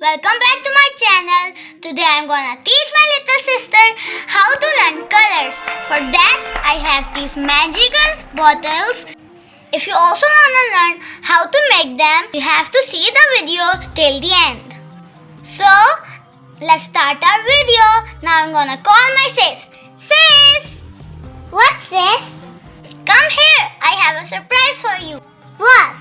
welcome back to my channel. Today I'm gonna teach my little sister how to learn colors. For that I have these magical bottles. If you also wanna learn how to make them, you have to see the video till the end. So let's start our video. Now I'm gonna call my sis. Sis! What, sis? Come here, I have a surprise for you. What?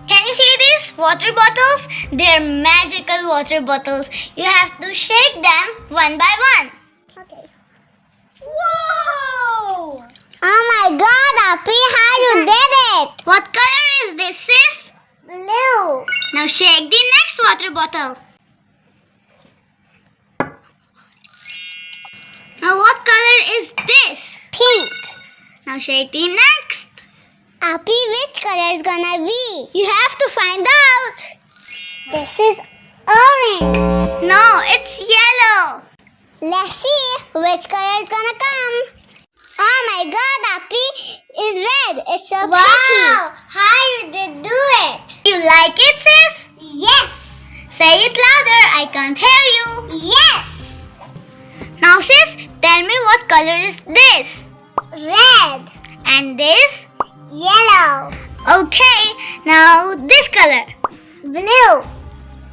Can you see these water bottles? They're magical water bottles. You have to shake them one by one. Okay. Whoa! Oh my god, Appy, how you did it? What color is this, sis? Blue. Now shake the next water bottle. Now what color is this? Pink. Now shake the next. Appy, which color is gonna be? You have to find out. This is orange. No, it's yellow. Let's see which color is gonna come. Oh my god, Appy is red. It's so Wow! How you did do it? You like it, sis? Yes. Say it louder. I can't hear you. Yes. Now, sis, tell me what color is this? Red. And this? Yellow. Okay. Now, this color. Blue.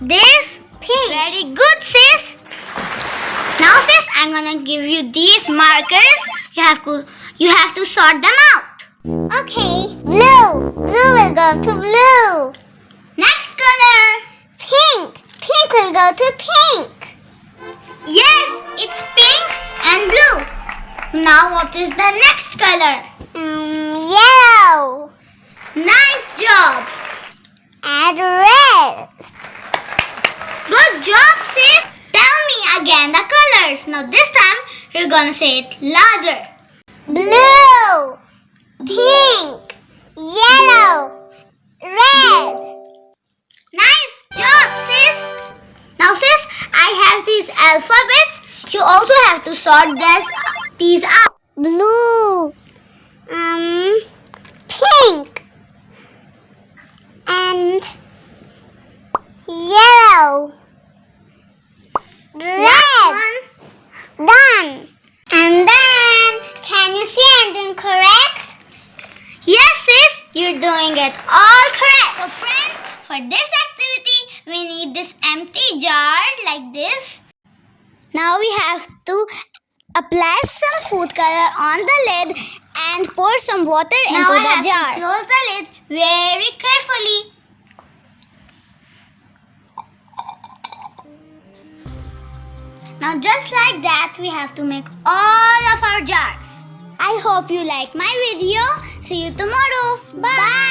This? Pink. Very good, sis. Now, sis, I'm gonna give you these markers. You have to sort them out. Okay. Blue. Blue will go to blue. Next color. Pink. Pink will go to pink. Yes, it's pink and blue. Now, what is the next color? Yellow. Nice job. And red. Good job, sis. Tell me again the colors. Now, this time, you're gonna say it louder. Blue. Pink. Yellow. Red. Nice job, sis. Now, sis, I have these alphabets. You also have to sort these out. Blue. Pink. And yellow. Red. Done. And then, can you see I'm doing correct? Yes, sis, you're doing it all correct. So, friends, for this activity, we need this empty jar like this. Now we have to apply some food color on the lid and pour some water into I the have jar. to close the lid very carefully. Now, just like that, we have to make all of our jars. I hope you like my video. See you tomorrow. Bye.